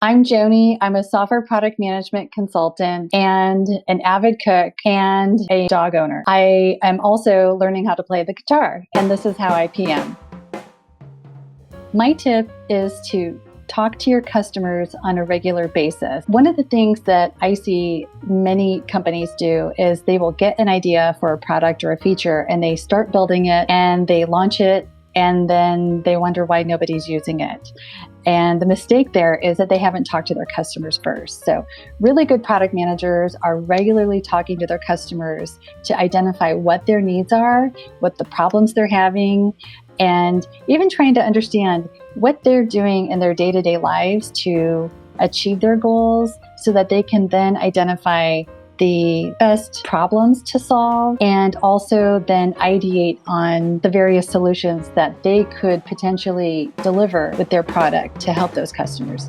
I'm Joni. I'm a software product management consultant and an avid cook and a dog owner. I am also learning how to play the guitar, and this is how I PM. My tip is to talk to your customers on a regular basis. One of the things that I see many companies do is they will get an idea for a product or a feature and they start building it and they launch it, and then they wonder why nobody's using it. And the mistake there is that they haven't talked to their customers first. So really good product managers are regularly talking to their customers to identify what their needs are, what the problems they're having, and even trying to understand what they're doing in their day-to-day lives to achieve their goals so that they can then identify the best problems to solve and also then ideate on the various solutions that they could potentially deliver with their product to help those customers.